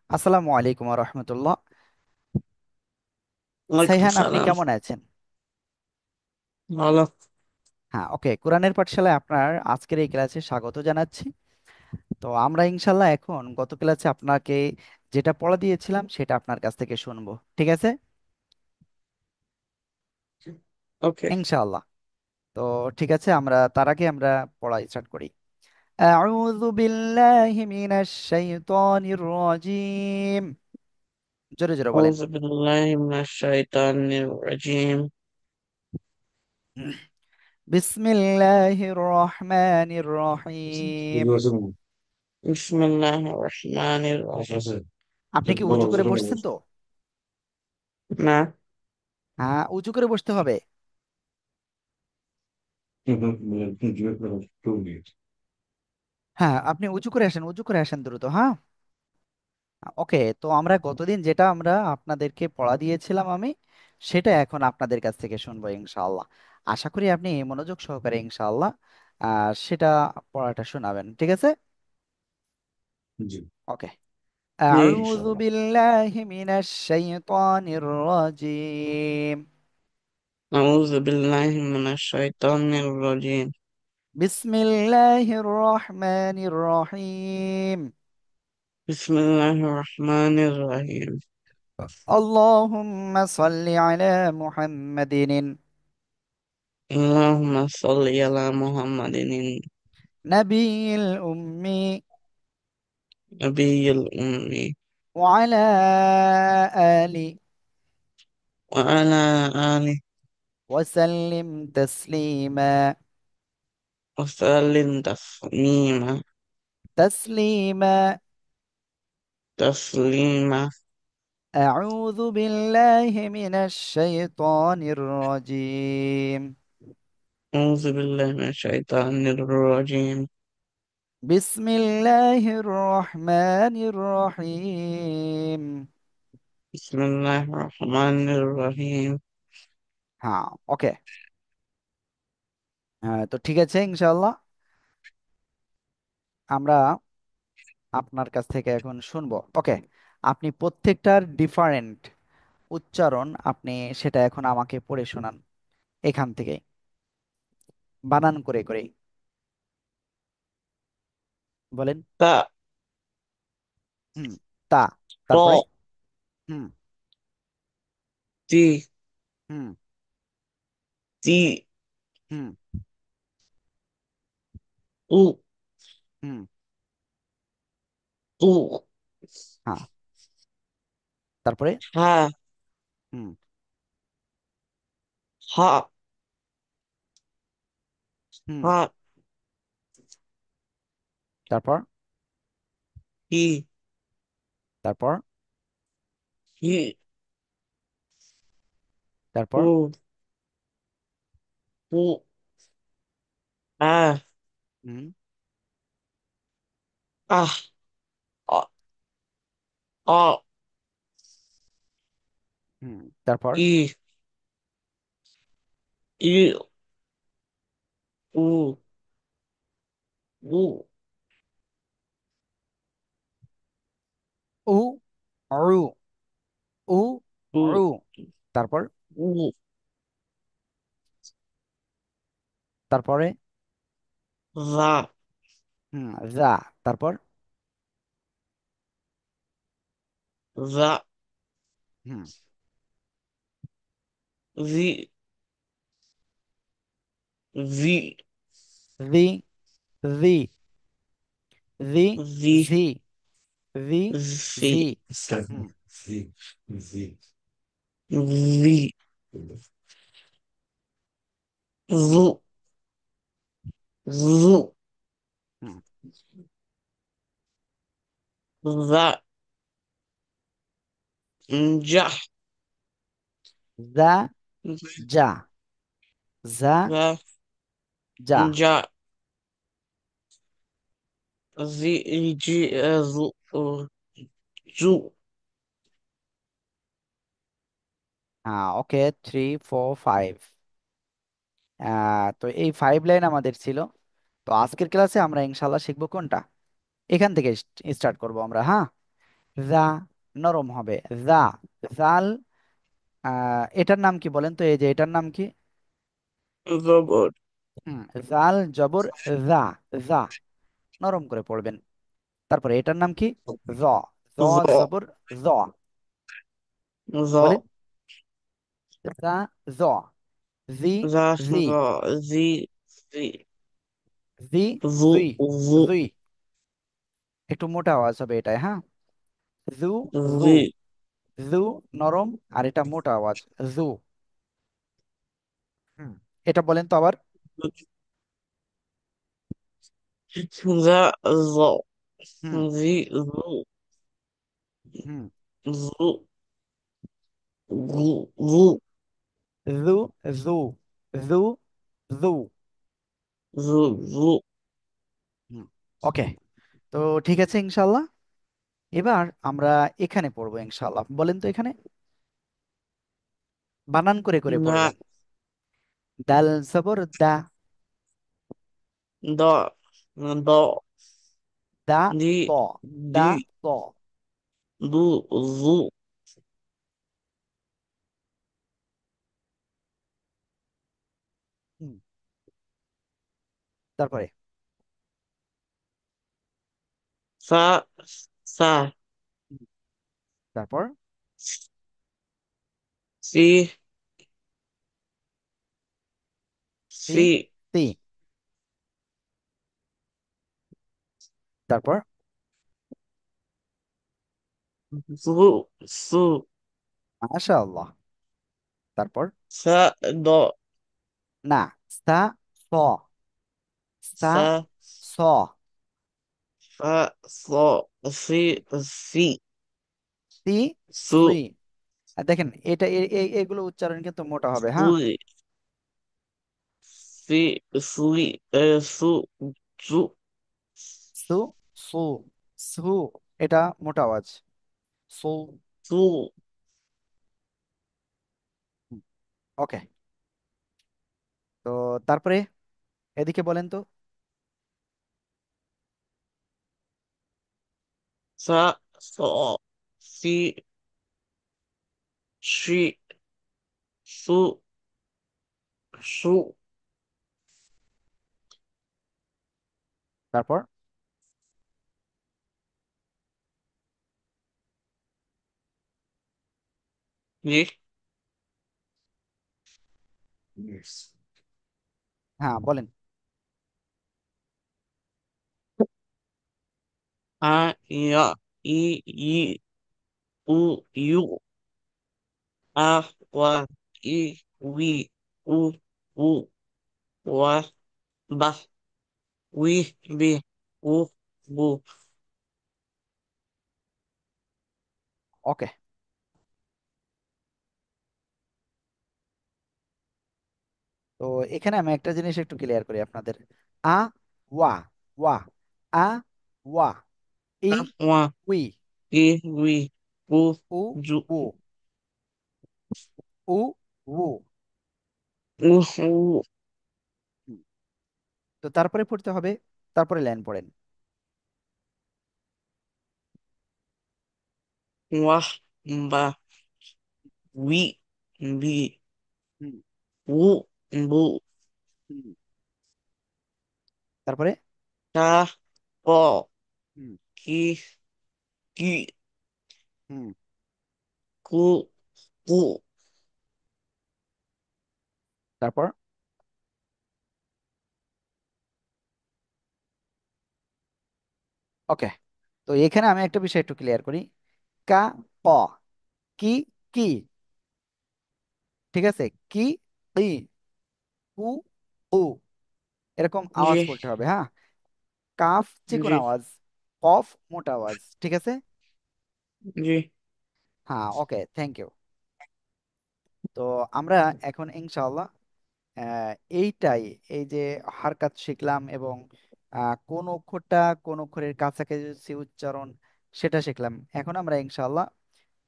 আসসালামু আলাইকুম রহমতুল্লাহ। ওয়ালাইকুম সাইহান, আপনি সালাম। কেমন আছেন? ভালো। হ্যাঁ, ওকে, কোরআনের পাঠশালায় আপনার আজকের এই ক্লাসে স্বাগত জানাচ্ছি। তো আমরা ইনশাল্লাহ এখন গত ক্লাসে আপনাকে যেটা পড়া দিয়েছিলাম সেটা আপনার কাছ থেকে শুনবো, ঠিক আছে? ওকে। ইনশাআল্লাহ। তো ঠিক আছে, আমরা তার আগে আমরা পড়া স্টার্ট করি। আউযু বিল্লাহি মিনাশ শাইতানির রাজিম। জোরে জোরে বলেন। আউযু বিল্লাহি মিনাশ শাইতানির রাজিম। বিসমিল্লাহির রহমানির রহিম। বিসমিল্লাহির রহমানির রহিম। আপনি কি উজু করে বসছেন তো? না। হ্যাঁ, উঁচু করে বসতে হবে। হ্যাঁ, আপনি উঁচু করে আসেন, উঁচু করে আসেন দ্রুত, হ্যাঁ। ওকে, তো আমরা গতদিন যেটা আমরা আপনাদেরকে পড়া দিয়েছিলাম আমি, সেটা এখন আপনাদের কাছ থেকে শুনবো ইনশাআল্লাহ। আশা করি আপনি মনোযোগ সহকারে ইনশাআল্লাহ সেটা পড়াটা শোনাবেন, ঠিক আছে? ওকে। জি আউযু ইনশাআল্লাহ। বিল্লাহি মিনাশ শাইতানির রাজিম। আউযু বিল্লাহি মিনাশ শাইতানির রাজিম। বিসমিল্লাহির রহমানির রহিম। বিসমিল্লাহির রহমানির রহিম। اللهم صل على محمد আল্লাহুম্মা সাল্লি আলা মুহাম্মাদিন نبي الأمي নবিয়্যিল উম্মি وعلى آله ওয়া আলা আলিহি وسلم تسليما ওয়া সাল্লিম তাসলিমা تسليما. তাসলিমা। أعوذ بالله من الشيطان الرجيم. أعوذ بالله من الشيطان الرجيم. بسم الله الرحمن الرحيم. بسم الله الرحمن الرحيم. হ্যাঁ, ওকে। তো ঠিক আছে ইনশাআল্লাহ, আমরা আপনার কাছ থেকে এখন শুনবো। ওকে, আপনি প্রত্যেকটার ডিফারেন্ট উচ্চারণ আপনি সেটা এখন আমাকে পড়ে শোনান এখান থেকে, বানান করে করে বলেন। তা হুম। তা। র তারপরে। হুম। তি হুম। তি হুম। উ হুম। উ হ্যাঁ, তারপরে। হা হুম। হা হুম। হা তারপর। হি তারপর। হি তারপর। উ উ আ হুম। আহ আ আ হুম। তারপর। ই ই উ উ উ উ উ উ উ তারপর। উ তারপরে। যা হুম। যা। তারপর। যা হুম। জি জি জি। জি। জি। জি জি। জি। জি জি। হুম। জি জু জু হুম। যা যা যা। যা। যা। যা যা। যা জি জি জু জু হ্যাঁ, ওকে, 3 4 5। তো এই 5 লাইন আমাদের ছিল। তো আজকের ক্লাসে আমরা ইনশাল্লাহ শিখবো কোনটা, এখান থেকে স্টার্ট করব আমরা, হ্যাঁ। যা নরম হবে। যা, জাল। এটার নাম কি বলেন তো, এই যে এটার নাম কি? জবর। হুম, জাল জবর যা, যা নরম করে পড়বেন। তারপরে এটার নাম কি? জ, জ জ, জবর জ, জ, বলেন। জা, জ, জি, জা, জি, জ, জি, জি, জি, জু, জুই, জু, জুই। একটু মোটা আওয়াজ হবে এটাই, হ্যাঁ। জু, জু, জি, জু নরম, আর এটা মোটা আওয়াজ, জু। হুম, এটা বলেন তো আবার। জা, জ, হুম, জি, জু, হুম, জু, গু, গু, জু, জু, জু, জু। জু, জু। হুম, ওকে। তো ঠিক আছে ইনশাল্লাহ। এবার আমরা এখানে পড়বো ইনশাল্লাহ, বলেন তো এখানে, বানান করে করে দা, পড়বেন। দাল জবর দা, দ, দ, দা দি, ত, দা দি, ত। দু, জু, হুম, তারপরে সা, সা, হুম, তারপর সি, সি, সি, সি, তারপর জু, সু, মাশাআল্লাহ, তারপর সা, দ, না, সা, স, সা, সা, স, ফা, স, সি, সি, সি, সু, সুই। আর দেখেন এটা এগুলো উচ্চারণ কিন্তু মোটা হবে, হ্যাঁ। সুই, সি, সুই, সু, জু, সু, সু, সু, এটা মোটা আওয়াজ, সু। সু, ওকে। তো তারপরে এদিকে বলেন তো। সা, স, সি, সি, সু, সু, তারপর জি, হ্যাঁ বলেন। আ, ইয়া, ই, ই, উ, ইউ, আ, ওয়া, ই, উই, উ, উ, ওয়া, বা, উই, বি, উ, বু। ওকে। তো এখানে আমি একটা জিনিস একটু ক্লিয়ার করি আপনাদের। আ, ওয়া, ওয়া, আ, ওয়া, ই, আ, ওয়া, উই, ই, উই, উ, উ, জু, উ, উ, উ। উ, উ, হুম, তো তারপরে পড়তে হবে, তারপরে লাইন পড়েন। ওয়া, বা, উই, বি, হুম, উ, বু, হুম, তারপরে তা, প, হুম, কি, কি, হুম, কু, কু, তারপর ওকে। তো এখানে আমি একটা বিষয় একটু ক্লিয়ার করি। কা, ক, কি, কি, ঠিক আছে, কি, কি, কু, উ, এরকম জি, আওয়াজ করতে হবে, হ্যাঁ। কাফ চিকন জি, আওয়াজ, কফ মোটা আওয়াজ, ঠিক আছে। জি, হ্যাঁ, ওকে, থ্যাংক ইউ। তো আমরা এখন ইনশাআল্লাহ আহ, এইটাই, এই যে হারকাত শিখলাম এবং কোন অক্ষরটা কোন অক্ষরের কাছাকাছি উচ্চারণ সেটা শিখলাম। এখন আমরা ইনশাআল্লাহ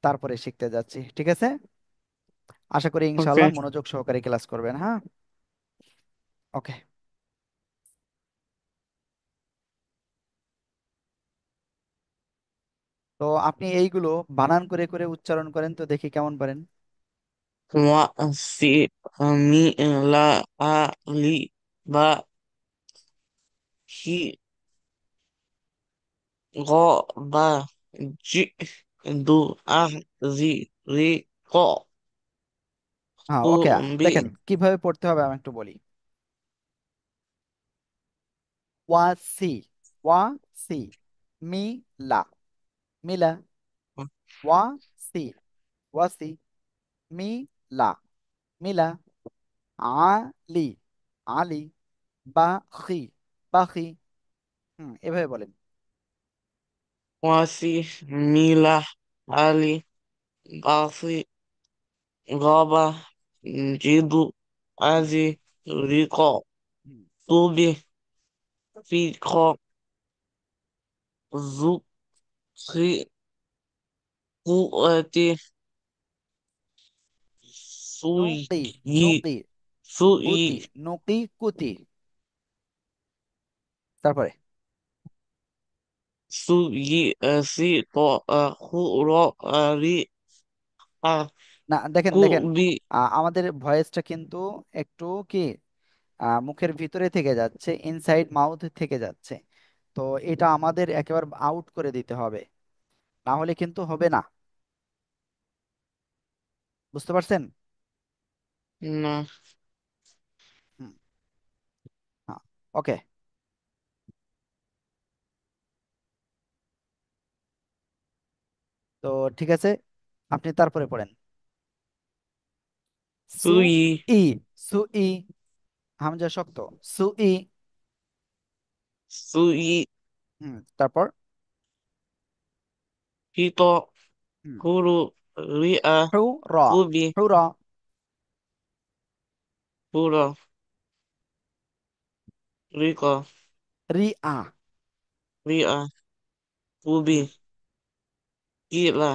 তারপরে শিখতে যাচ্ছি, ঠিক আছে। আশা করি ওকে। ইনশাআল্লাহ মনোযোগ সহকারে ক্লাস করবেন, হ্যাঁ। ওকে। তো আপনি এইগুলো বানান করে করে উচ্চারণ করেন তো দেখি কেমন পারেন। ওয়া সি মি লা আ লি বা হি গ বা জি দু আহ জি রি ক হ্যাঁ কু ওকে, বি দেখেন কিভাবে পড়তে হবে আমি একটু বলি। ওয়াসি, ওয়াসি, মিলা, মিলা, ওয়াসি, ওয়াসি, মিলা, মিলা, আলি, আলি, বাখি, বাখি। এভাবে বলেন। ওয়াসি মিলা আলি বাসি গবা জিদু আজি রিক হুম, তুবি ফিক জুক সি কুয়াতি সুই নুকি, ই নুকি, সুই কুতি, নুকি, কুতি। তারপরে সুই সি ক হু র রি আ না, দেখেন দেখেন, কুবি আমাদের ভয়েসটা কিন্তু একটু কি মুখের ভিতরে থেকে যাচ্ছে, ইনসাইড মাউথ থেকে যাচ্ছে। তো এটা আমাদের একেবারে আউট করে দিতে হবে, না হলে কিন্তু হবে না। বুঝতে পারছেন? না হুম, হ্যাঁ, ওকে। তো ঠিক আছে, আপনি তারপরে পড়েন। সু সুই ই, সু ই, হামজা শক্ত, সু ই। সুই তারপর হিত হুম, হুরু রিআ হু র, কুবি হু র, হুর রিক রি আ। রিআ কুবি হুম, কিলা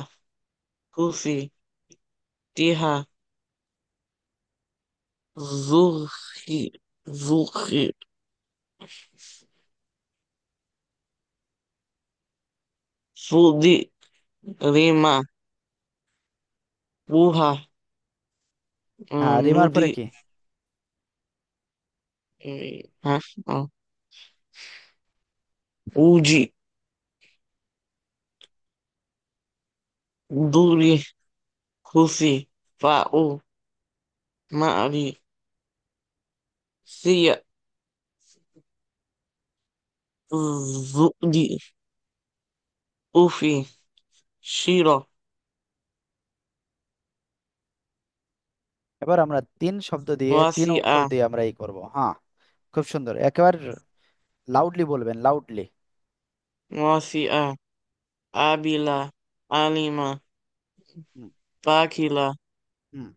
কুসি তিহা জুহি জুহি সুদি রিমা বুহা হ্যাঁ, রিমার নুদি পরে কি? হ্যাঁ উজি দুরি খুশি ফাউ মারি সিয়া জুদি উফি শির এবার আমরা তিন শব্দ দিয়ে তিন ওয়াসিআ অক্ষর দিয়ে আমরা এই করব। হ্যাঁ, খুব সুন্দর, একেবারে লাউডলি বলবেন, লাউডলি। ওয়াসিআ আবিলা আলিমা হুম, পাখিলা হুম,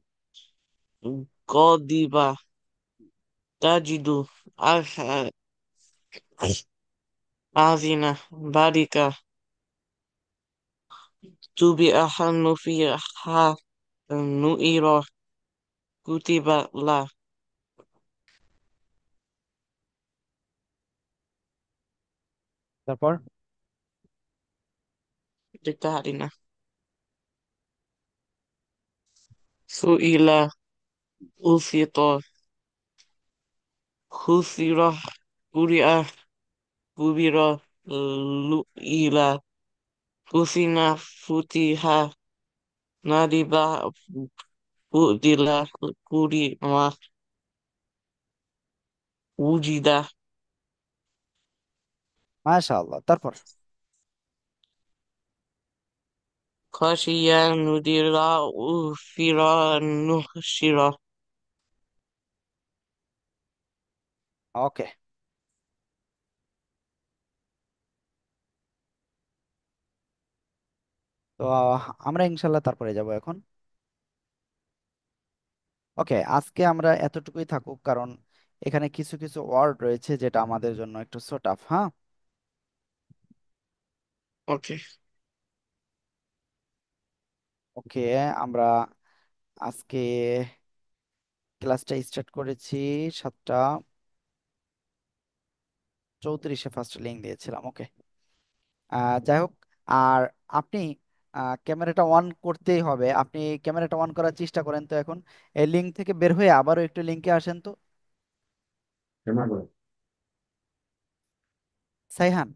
গদিবা তাজিদু আহা আজিনা বারিকা তুবি আহান্নু ফিহা নুইরা কুতিবা লা তারপর দেখতে হারি না সুইলা উসিত খুসিরা কুরিয়া কুবিরা লুইলা কুসিনা ফুতিহা নাদিবা ফুদিলা কুরিমা উজিদা মাশাআল্লাহ। তারপর খাসিয়া নুদিরা উফিরা নুহশিরা ওকে। তো আমরা ইনশাল্লাহ তারপরে যাব এখন। ওকে, আজকে আমরা এতটুকুই থাকুক, কারণ এখানে কিছু কিছু ওয়ার্ড রয়েছে যেটা আমাদের জন্য একটু সো টাফ। হ্যাঁ, ওকে ওকে। আমরা আজকে ক্লাসটা স্টার্ট করেছি 7:34, ফার্স্ট লিঙ্ক দিয়েছিলাম। ওকে, যাই হোক, আর আপনি ক্যামেরাটা অন করতেই হবে, আপনি ক্যামেরাটা অন করার চেষ্টা করেন তো এখন। এই লিঙ্ক থেকে বের হয়ে আবারও একটু লিঙ্কে আসেন তো, সাইহান।